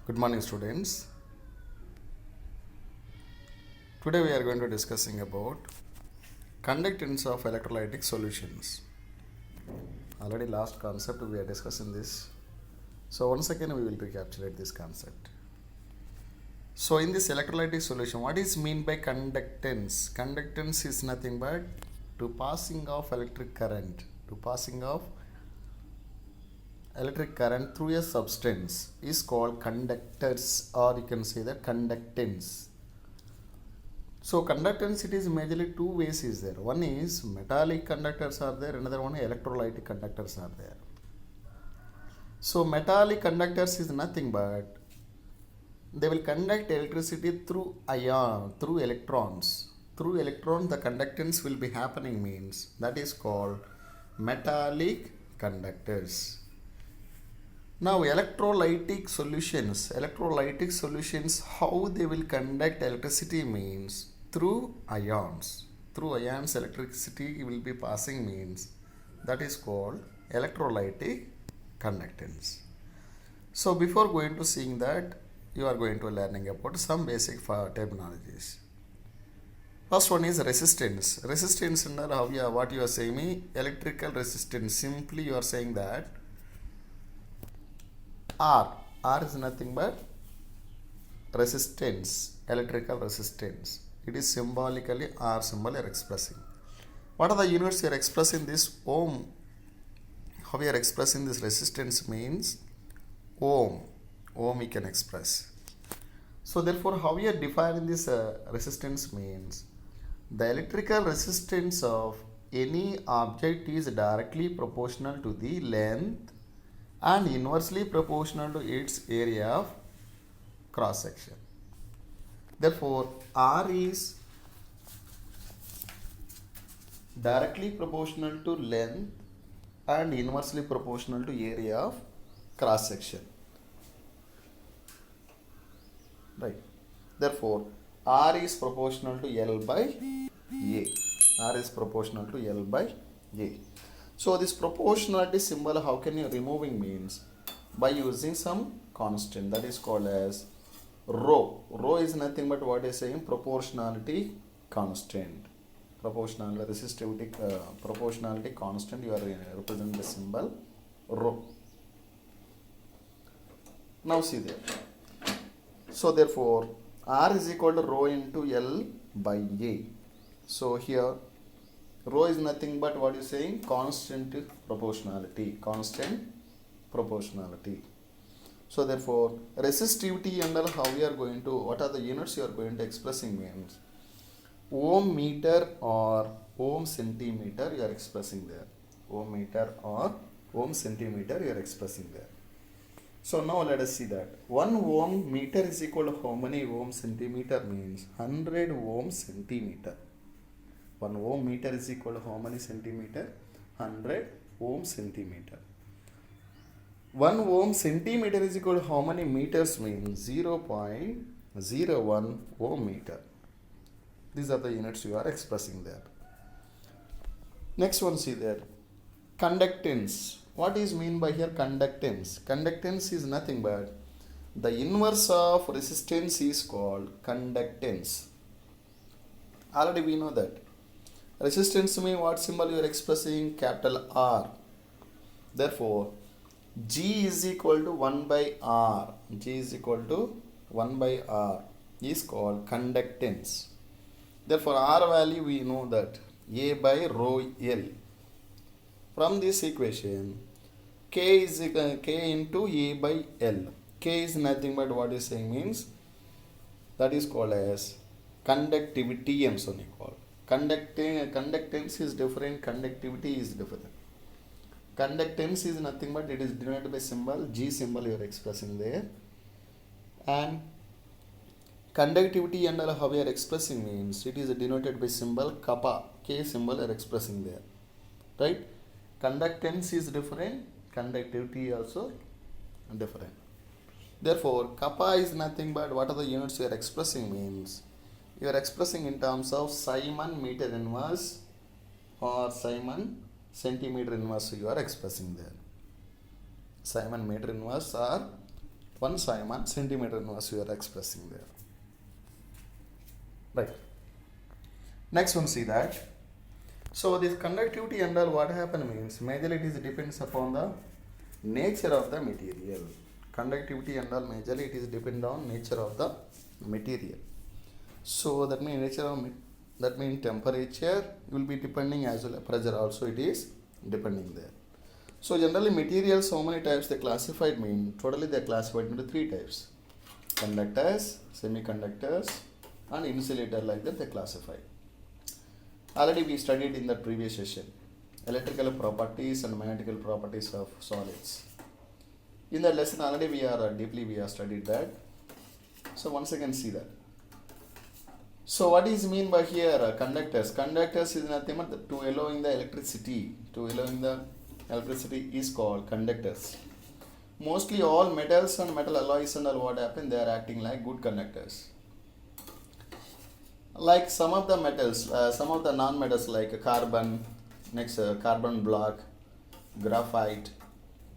Good morning, students. Today we are going to discussing about conductance of electrolytic solutions. Already last concept we are discussing this. So once again we will recapitulate this concept. So in this electrolytic solution, what is mean by conductance? Conductance is nothing but to passing of electric current. Electric current through a substance is called conductors, or you can say that conductance. So conductance, it is majorly two ways is there. One is metallic conductors are there, another one electrolytic conductors are there. So metallic conductors is nothing but they will conduct electricity through electrons. Through electrons the conductance will be happening, means that is called metallic conductors. Now electrolytic solutions, how they will conduct electricity means through ions. Through ions electricity will be passing, means that is called electrolytic conductance. So before going to seeing that, you are going to learning about some basic terminologies. First one is resistance. Resistance under what you are saying me, electrical resistance. Simply you are saying that R is nothing but resistance, electrical resistance. It is symbolically R symbol you are expressing. What are the units you are expressing this? Ohm. How you are expressing this resistance means ohm. Ohm we can express. So therefore how we are defining this resistance means the electrical resistance of any object is directly proportional to the length and inversely proportional to its area of cross section. Therefore R is directly proportional to length and inversely proportional to area of cross section, right? Therefore R is proportional to L by A. R is proportional to L by A. So this proportionality symbol, how can you removing means by using some constant, that is called as rho. Rho is nothing but what is saying proportionality constant. Proportionality resistivity proportionality constant, you are representing the symbol rho. Now see there. So therefore R is equal to rho into L by A. So here rho is nothing but what you saying, constant proportionality. So therefore resistivity under how we are going to, what are the units you are going to expressing means ohm meter or ohm centimeter you are expressing there. Ohm meter or ohm centimeter you are expressing there. So now let us see that 1 ohm meter is equal to how many ohm centimeter means 100 ohm centimeter. 1 ohm meter is equal to how many centimeter? 100 ohm centimeter. 1 ohm centimeter is equal to how many meters means 0.01 ohm meter. These are the units you are expressing there. Next one, see there. Conductance. What is mean by here conductance? Conductance is nothing but the inverse of resistance is called conductance. Already we know that. Resistance means what symbol you are expressing? Capital R. Therefore, G is equal to 1 by R. G is equal to 1 by R is called conductance. Therefore, R value we know that A by rho L. From this equation, K is K into A by L. K is nothing but what is saying means that is called as conductivity. I am so called. Conductance is different, conductivity is different. Conductance is nothing but it is denoted by symbol G symbol you are expressing there, and conductivity and how we are expressing means it is denoted by symbol kappa, K symbol you are expressing there, right? Conductance is different, conductivity also different. Therefore kappa is nothing but what are the units you are expressing means you are expressing in terms of Simon meter inverse or Simon centimeter inverse you are expressing there. Simon meter inverse or 1 Simon centimeter inverse you are expressing there. Right. Next one, see that. So this conductivity and all what happen means majorly it is depends upon the nature of the material. Conductivity and all majorly it is depend on nature of the material. So that means nature of that means temperature will be depending as well as pressure also it is depending there. So generally materials how many types they classified mean totally they are classified into 3 types: conductors, semiconductors and insulator, like that they classify. Already we studied in the previous session electrical properties and magnetical properties of solids. In that lesson already we are studied that. So once again see that. So what is mean by here conductors? Conductors is nothing but to allowing the electricity. To allowing the electricity is called conductors. Mostly all metals and metal alloys and all what happen, they are acting like good conductors. Like some of the metals, some of the non-metals like carbon, next carbon block, graphite,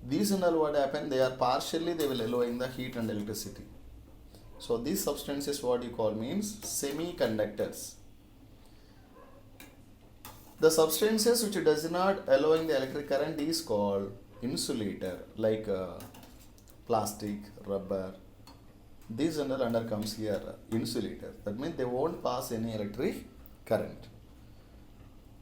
these and all what happen, they are partially they will allowing the heat and electricity. So these substances what you call means semiconductors. The substances which does not allowing the electric current is called insulator, like plastic, rubber. These and all under comes here insulator. That means they won't pass any electric current.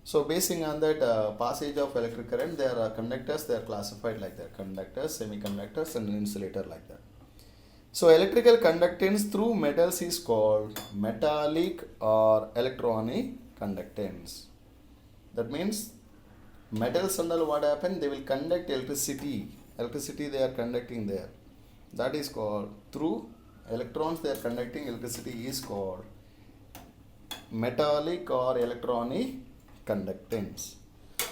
So basing on that passage of electric current, there are conductors, they are classified like that: conductors, semiconductors and insulator, like that. So electrical conductance through metals is called metallic or electronic conductance. That means metals and all what happen, they will conduct electricity. Electricity they are conducting there. That is called through electrons they are conducting electricity is called metallic or electronic conductance.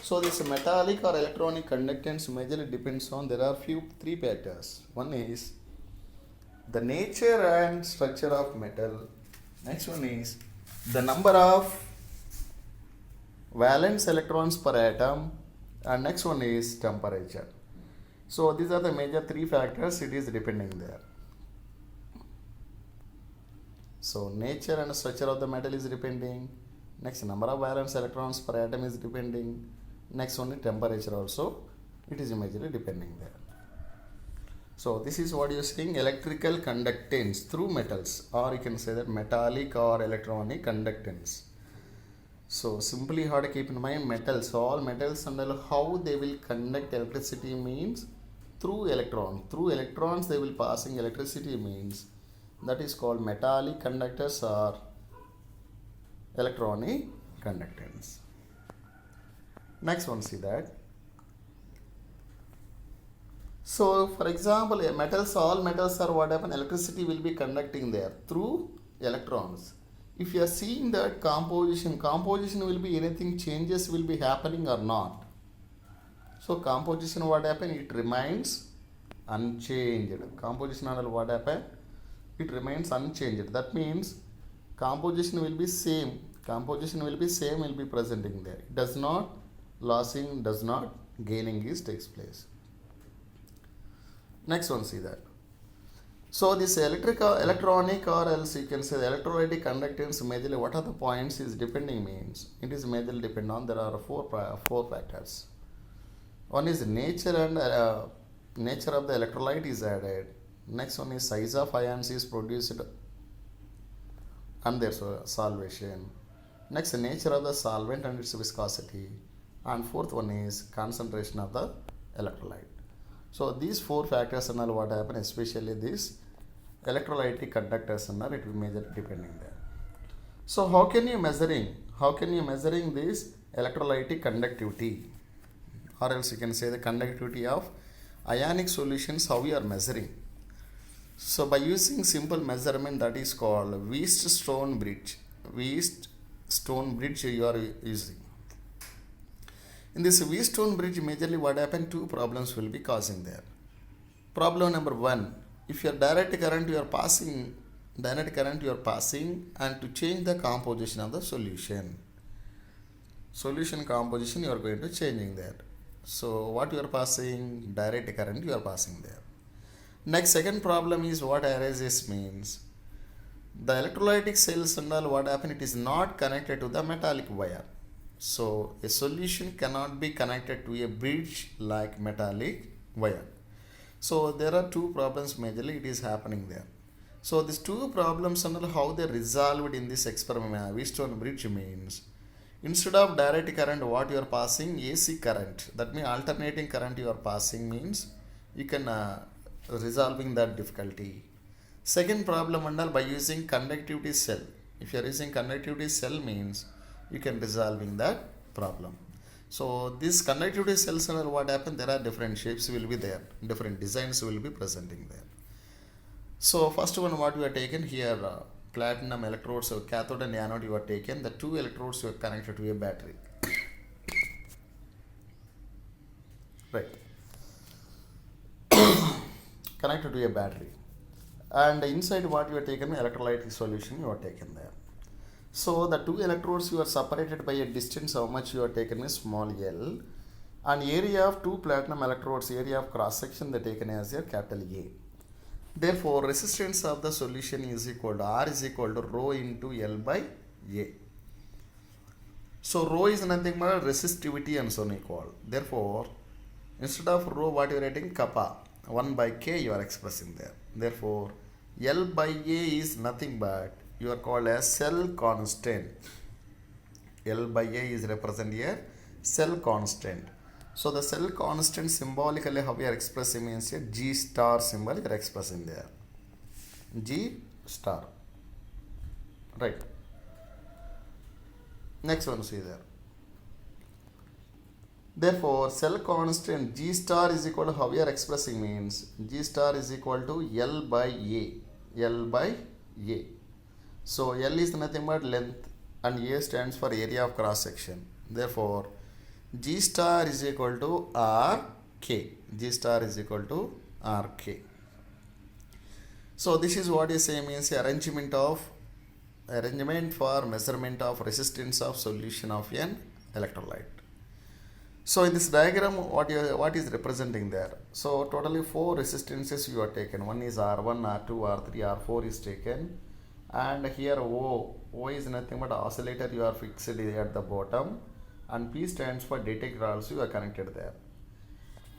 So this metallic or electronic conductance majorly depends on, there are three factors. One is the nature and structure of metal. Next one is the number of valence electrons per atom, and next one is temperature. So these are the major 3 factors it is depending there. So nature and structure of the metal is depending. Next, number of valence electrons per atom is depending. Next one is temperature also, it is majorly depending there. So this is what you are saying, electrical conductance through metals, or you can say that metallic or electronic conductance. So simply how to keep in mind metals, all metals and how they will conduct electricity means through electrons. Through electrons they will passing electricity means that is called metallic conductors or electronic conductance. Next one, see that. So for example, metals, all metals are what happen, electricity will be conducting there through electrons. If you are seeing that composition will be anything changes will be happening or not. So composition what happen, it remains unchanged. Composition and what happen, it remains unchanged. That means composition will be same. Composition will be same, will be presenting there. It does not losing, does not gaining is takes place. Next one, see that. So this electronic or else you can say the electrolytic conductance majorly what are the points is depending means it is majorly depend on, there are four factors. One is nature and nature of the electrolyte is added. Next one is size of ions is produced and their solvation. Next, the nature of the solvent and its viscosity, and fourth one is concentration of the electrolyte. So these 4 factors and all what happen, especially this electrolytic conductors and all, it will majorly depending there. So how can you measuring this electrolytic conductivity, or else you can say the conductivity of ionic solutions, how we are measuring. So by using simple measurement, that is called Wheatstone bridge. Wheatstone bridge you are using. In this Wheatstone bridge, majorly what happened, 2 problems will be causing there. Problem number 1, if your direct current you are passing and to change the composition of the solution composition you are going to changing there. So what you are passing, direct current you are passing there. Next, second problem is what arises means the electrolytic cells and all what happen, it is not connected to the metallic wire. So a solution cannot be connected to a bridge like metallic wire. So there are two problems majorly it is happening there. So these two problems and all how they resolved in this experiment Wheatstone bridge means instead of direct current what you are passing AC current, that means alternating current you are passing means you can resolving that difficulty. Second problem and all by using conductivity cell. If you are using conductivity cell means you can resolving that problem. So this conductivity cells and all what happen, there are different shapes will be there, different designs will be presenting there. So first one what we are taken here platinum electrodes, so cathode and anode you are taken, the two electrodes you are connected to a battery. Right. Connected to a battery, and inside what you are taken electrolytic solution you are taken there. So the two electrodes you are separated by a distance how much you are taken is small l, and area of two platinum electrodes, area of cross section they taken as a capital A. Therefore resistance of the solution is equal to R is equal to rho into L by A. So rho is nothing but resistivity and so on equal. Therefore instead of rho what you are writing kappa 1 by K you are expressing there. Therefore L by A is nothing but you are called as cell constant. L by A is represent here cell constant. So the cell constant symbolically how we are expressing means a G star symbol you are expressing there. G star. Right. Next one see there. Therefore cell constant G star is equal to how we are expressing means G star is equal to L by A. L by A. So L is nothing but length and A stands for area of cross section. Therefore G star is equal to RK. G star is equal to RK. So this is what is saying means arrangement for measurement of resistance of solution of an electrolyte. So in this diagram what is representing there? So totally 4 resistances you are taken. One is R1, R2, R3, R4 is taken, and here O is nothing but oscillator you are fixed at the bottom, and P stands for detector also you are connected there.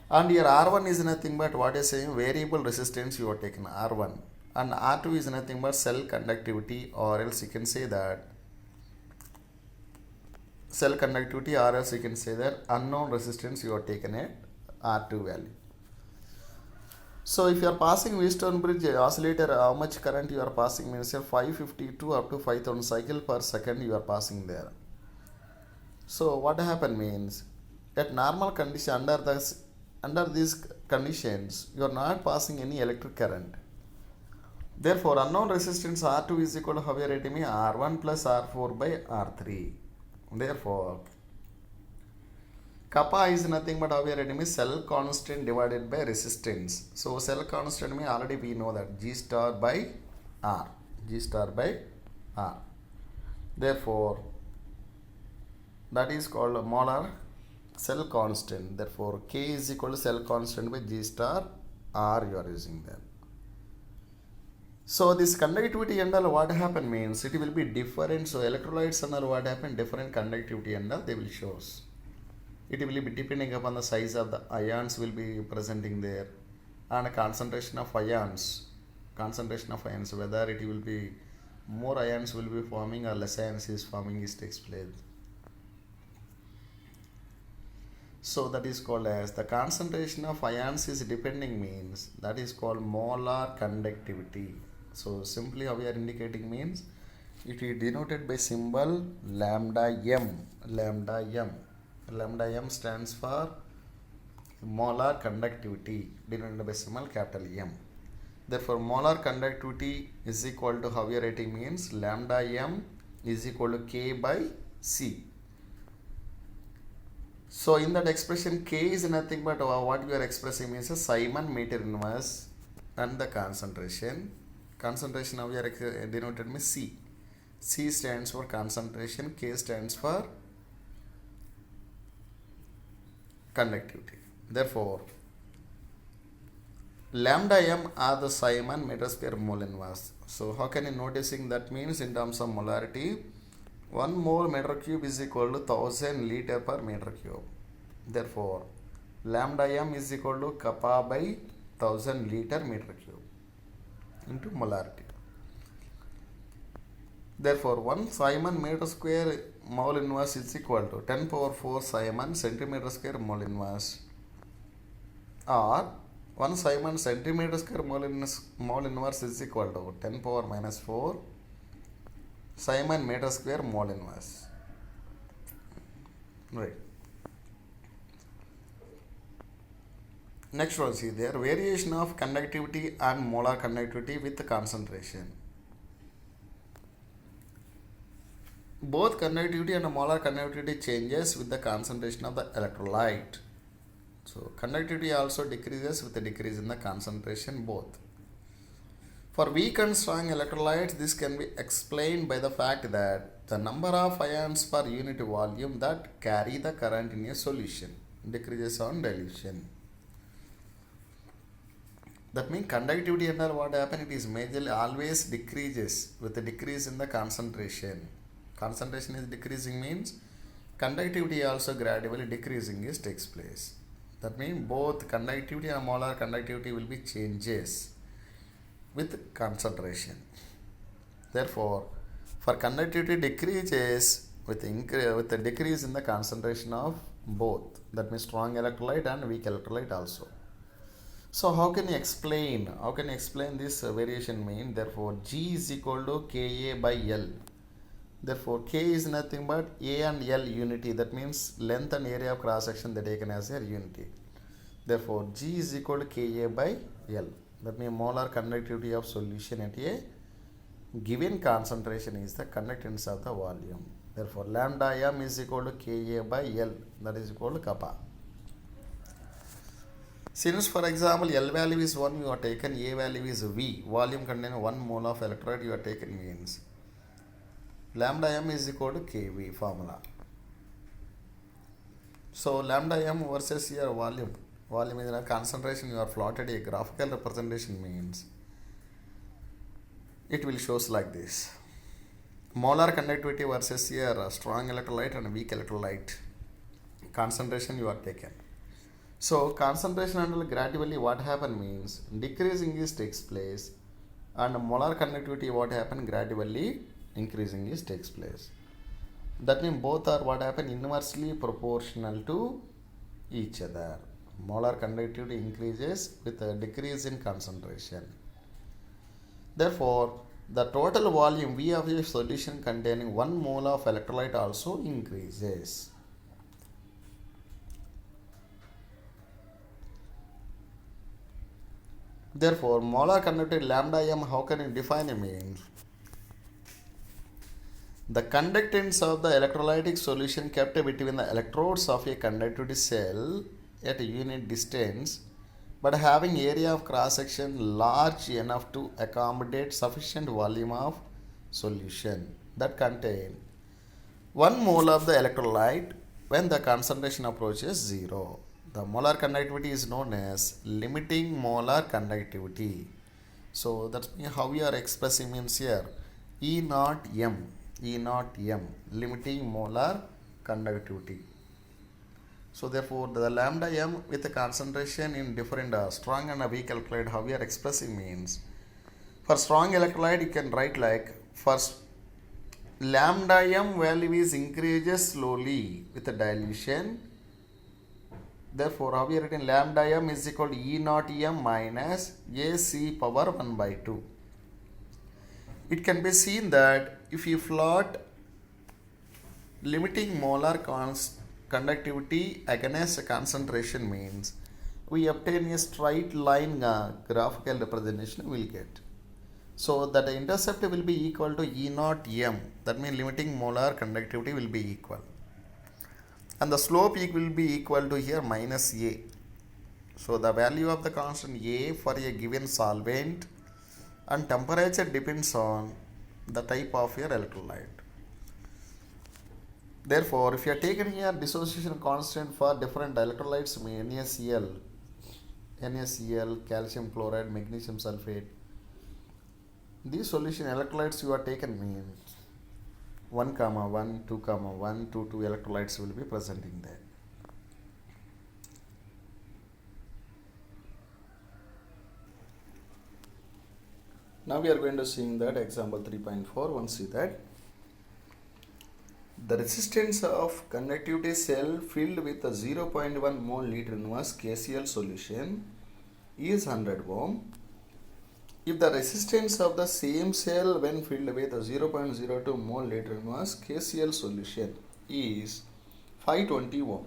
And here R1 is nothing but what is saying variable resistance you are taken R1, and R2 is nothing but cell conductivity, or else you can say that cell conductivity, or else you can say that unknown resistance you are taken at R2 value. So if you are passing Wheatstone bridge oscillator, how much current you are passing means 552 up to 5000 cycle per second you are passing there. So what happen means at normal condition under these conditions you are not passing any electric current. Therefore unknown resistance R2 is equal to how we are writing R1 plus R4 by R3. Therefore kappa is nothing but how we are writing cell constant divided by resistance. So cell constant means already we know that G star by R. G star by R. Therefore that is called molar cell constant. Therefore K is equal to cell constant by G star R you are using there. So this conductivity and all what happen means it will be different. So electrolytes and all what happen different conductivity and all they will shows. It will be depending upon the size of the ions will be presenting there, and concentration of ions whether it will be more ions will be forming or less ions is forming is takes place. So that is called as the concentration of ions is depending means that is called molar conductivity. So simply how we are indicating means it is denoted by symbol lambda m. Lambda m stands for molar conductivity denoted by symbol capital M. Therefore molar conductivity is equal to how we are writing means lambda m is equal to K by C. So in that expression K is nothing but what we are expressing means a Simon meter inverse, and the concentration how we are denoted means C. C stands for concentration, K stands for conductivity. Therefore lambda m are the Simon meter square mole inverse. So how can you noticing that means in terms of molarity, 1 mole meter cube is equal to 1000 liter per meter cube. Therefore lambda m is equal to kappa by 1000 liter meter cube into molarity. Therefore 1 Simon meter square mole inverse is equal to 10 power 4 Simon centimeter square mole inverse, or 1 Simon centimeter square mole inverse is equal to 10 power minus 4 Simon meter square mole inverse. Right. Next one, see there, variation of conductivity and molar conductivity with concentration. Both conductivity and molar conductivity changes with the concentration of the electrolyte. So conductivity also decreases with the decrease in the concentration both. For weak and strong electrolytes, this can be explained by the fact that the number of ions per unit volume that carry the current in a solution decreases on dilution. That means conductivity and all what happen, it is majorly always decreases with the decrease in the concentration. Concentration is decreasing means conductivity also gradually decreasing is takes place. That means both conductivity and molar conductivity will be changes with concentration. Therefore, for conductivity decreases with the decrease in the concentration of both. That means strong electrolyte and weak electrolyte also. So how can you explain? How can you explain this variation mean? Therefore, G is equal to Ka by L. Therefore, K is nothing but A and L unity. That means length and area of cross section they taken as a unity. Therefore, G is equal to Ka by L. That means molar conductivity of solution at a given concentration is the conductance of the volume. Therefore, lambda m is equal to Ka by L. That is equal to kappa. Since for example L value is 1, you are taken, A value is V, volume containing 1 mole of electrolyte you are taken means lambda m is equal to Kv formula. So lambda m versus your volume is a concentration you are plotted a graphical representation means it will shows like this. Molar conductivity versus your strong electrolyte and weak electrolyte concentration you are taken. So concentration and gradually what happen means decreasing is takes place, and molar conductivity what happen gradually increasing is takes place. That means both are what happen inversely proportional to each other. Molar conductivity increases with a decrease in concentration. Therefore, the total volume V of a solution containing 1 mole of electrolyte also increases. Therefore, molar conductivity lambda m, how can you define it means? The conductance of the electrolytic solution kept between the electrodes of a conductivity cell at a unit distance, but having area of cross section large enough to accommodate sufficient volume of solution that contain 1 mole of the electrolyte when the concentration approaches 0. The molar conductivity is known as limiting molar conductivity. So that's how we are expressing means here E naught m, limiting molar conductivity. So therefore the lambda m with the concentration in different strong and weak electrolyte, how we are expressing means for strong electrolyte you can write like first lambda m value is increases slowly with the dilution. Therefore, how we are written lambda m is equal to E naught m minus AC power 1 by 2. It can be seen that if you plot limiting molar conductivity against concentration means we obtain a straight line graphical representation we will get. So that the intercept will be equal to E naught m. That means limiting molar conductivity will be equal. And the slope will be equal to here minus A. So the value of the constant A for a given solvent and temperature depends on the type of your electrolyte. Therefore, if you are taking here dissociation constant for different electrolytes NaCl, NaCl, calcium chloride, magnesium sulfate. These solution electrolytes you are taken means 1 comma 1, 2 comma 1, 2 electrolytes will be present in there. Now we are going to see that example 3.4. Once see that the resistance of conductivity cell filled with a 0.1 mole liter inverse KCl solution is 100 ohm. If the resistance of the same cell when filled with a 0.02 mole liter inverse KCl solution is 520 ohm,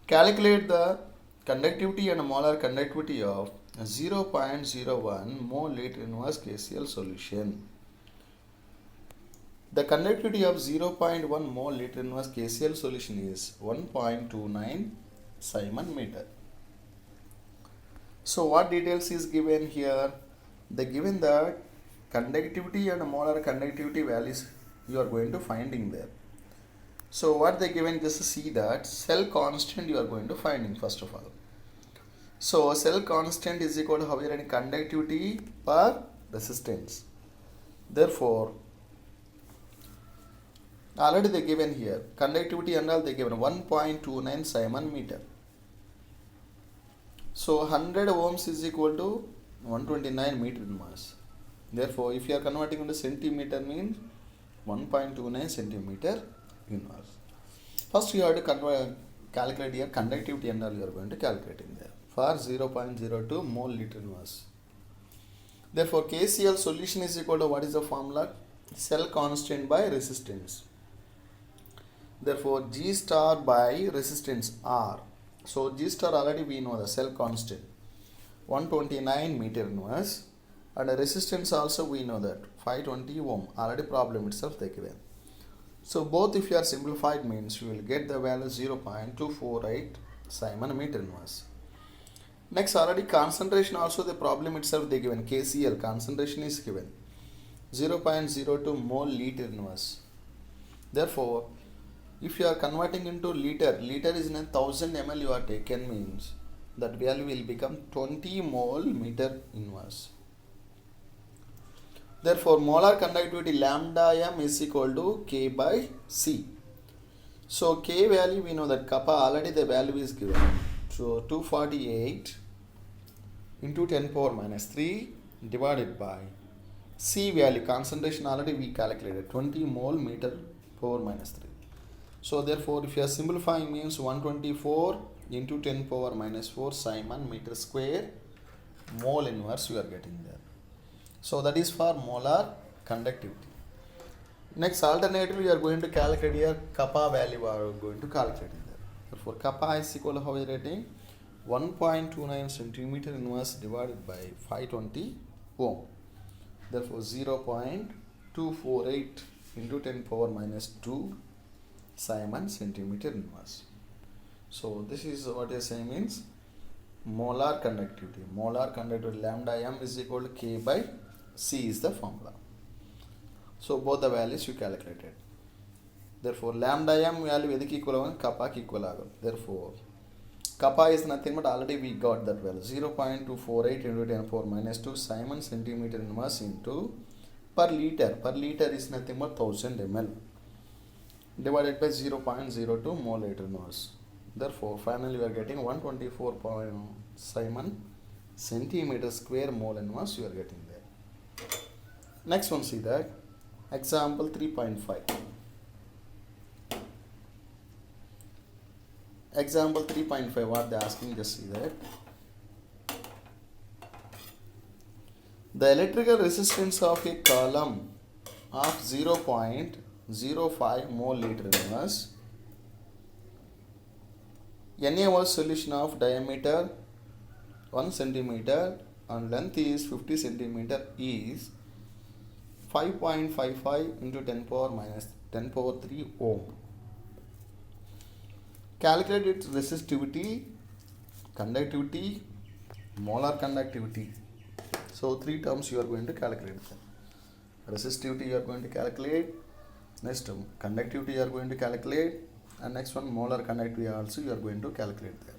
calculate the conductivity and molar conductivity of 0.01 mole liter inverse KCl solution. The conductivity of 0.1 mole liter inverse KCl solution is 1.29 Simon meter. So what details is given here? They given the conductivity and molar conductivity values you are going to finding there. So what they given, just see that cell constant you are going to finding first of all. So cell constant is equal to how many conductivity per resistance. Therefore already they given here conductivity and all they given 1.29 Simon meter. So 100 ohms is equal to 129 meter inverse. Therefore if you are converting into centimeter means 1.29 centimeter inverse. First you have to calculate your conductivity and all you are going to calculate in there for 0.02 mole liter inverse. Therefore KCl solution is equal to what is the formula? Cell constant by resistance. Therefore G star by resistance R. So G star already we know the cell constant 129 meter inverse, and the resistance also we know that 520 ohm, already problem itself they given. So both if you are simplified means you will get the value 0.248 Simon meter inverse. Next already concentration also the problem itself they given, KCl concentration is given 0.02 mole liter inverse. Therefore if you are converting into liter is in 1000 ml you are taken means that value will become 20 mole meter inverse. Therefore molar conductivity lambda m is equal to K by C. So K value we know that kappa already the value is given. So 248 into 10 power minus 3 divided by C value concentration already we calculated 20 mole meter power minus 3. So therefore if you are simplifying means 124 into 10 power minus 4 Simon meter square mole inverse you are getting there. So that is for molar conductivity. Next alternatively you are going to calculate here kappa value you are going to calculate in there. Therefore kappa is equal to how is rating 1.29 centimeter inverse divided by 520 ohm. Therefore 0.248 into 10 power minus 2 Simon centimeter inverse. So this is what you are saying means molar conductivity. Molar conductivity lambda m is equal to K by C is the formula. So both the values you calculated. Therefore lambda m value ediki equal kappa ki equal agum. Therefore kappa is nothing but already we got that value 0.248 into 10 power minus 2 Simon centimeter inverse into per liter. Per liter is nothing but 1000 ml divided by 0.02 mole liter inverse. Therefore finally we are getting 124 Simon centimeter square mole inverse you are getting there. Next one see that example 3.5. Example 3.5 what they asking, just see that the electrical resistance of a column of 0.05 mole liter inverse Na was solution of diameter 1 centimeter and length is 50 centimeter is 5.55 into 10 power minus 10 power 3 ohm. Calculate its resistivity, conductivity, molar conductivity. So three terms you are going to calculate. Resistivity you are going to calculate, next conductivity you are going to calculate, and next one molar conductivity also you are going to calculate there.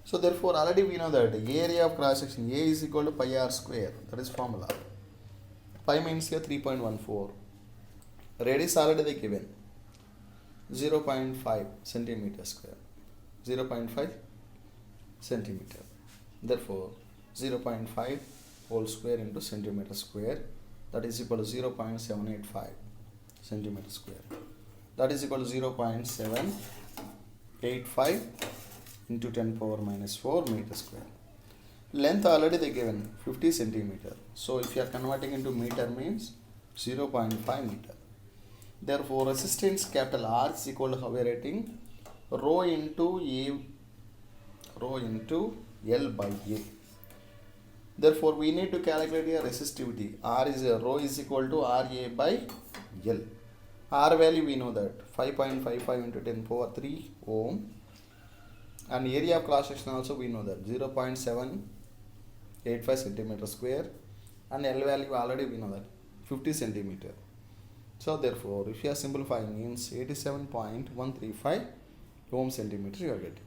So therefore already we know that the area of cross section A is equal to pi r square. That is formula. Pi means here 3.14. Radius already they given 0.5 centimeter square. 0.5 centimeter. Therefore 0.5 whole square into centimeter square, that is equal to 0.785 centimeter square. That is equal to 0.785 into 10 power minus 4 meter square. Length already they given 50 centimeter. So if you are converting into meter means 0.5 meter. Therefore resistance capital R is equal to how we are writing rho into L by A. Therefore we need to calculate a resistivity. Rho is equal to RA by L. R value we know that 5.55 into 10 power 3 ohm, and area of cross section also we know that 0.785 centimeter square, and L value already we know that 50 centimeter. So therefore if you are simplifying means 87.135 ohm centimeter you are getting.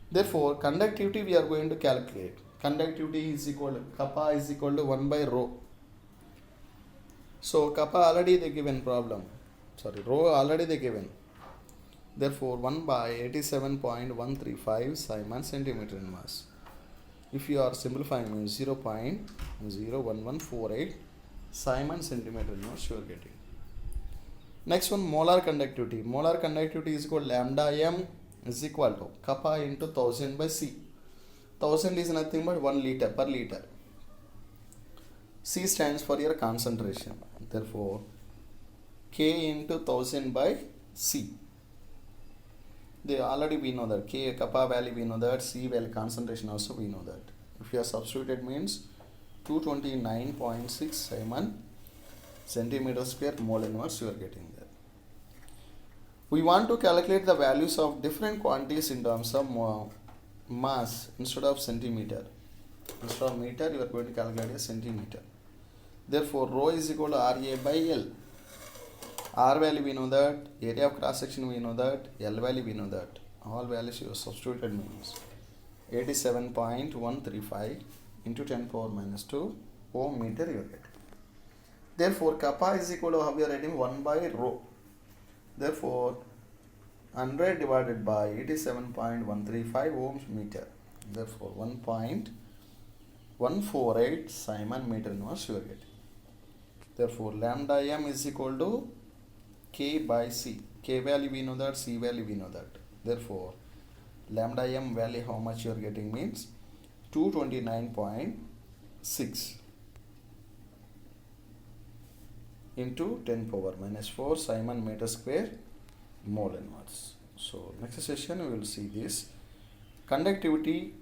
Therefore conductivity we are going to calculate. Conductivity is equal to kappa is equal to 1 by rho. So kappa already they given rho already they given. Therefore 1 by 87.135 Simon centimeter inverse. If you are simplifying means 0.01148 Simon centimeter inverse you are getting. Next one, molar conductivity. Molar conductivity is equal to lambda m is equal to kappa into 1000 by C. 1000 is nothing but 1 liter per liter. C stands for your concentration. Therefore, K into 1000 by C. They already we know that K kappa value we know that, C value concentration also we know that. If you are substituted means 229.6 Simon centimeter square mole inverse you are getting there. We want to calculate the values of different quantities in terms of mass instead of centimeter. Instead of meter you are going to calculate a centimeter. Therefore rho is equal to RA by L. R value we know that, area of cross section we know that, L value we know that. All values you have substituted means 87.135 into 10 power minus 2 ohm meter you are getting. Therefore kappa is equal to how we are writing 1 by rho. Therefore 100 divided by 87.135 ohms meter. Therefore 1.148 Simon meter inverse you are getting. Therefore lambda m is equal to K by C. K value we know that, C value we know that. Therefore lambda m value how much you are getting means 229.6 into 10 power minus 4 Simon meter square mole inverse. So next session we will see this conductivity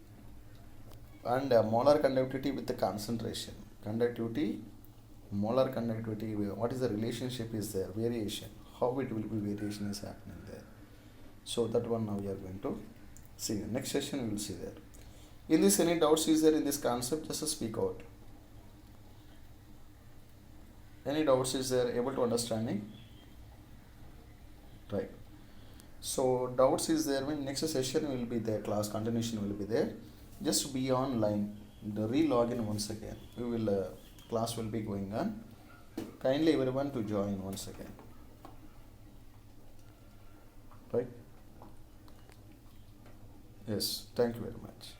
and molar conductivity with the concentration. Conductivity, molar conductivity, what is the relationship is there, variation, how it will be variation is happening there. So that one now we are going to see. Next session we will see there. In this any doubts is there in this concept, just speak out. Any doubts is there, able to understanding? Right. So doubts is there when next session will be there, class continuation will be there. Just be online, re-log in once again. We will class will be going on. Kindly everyone to join once again. Right? Yes, thank you very much.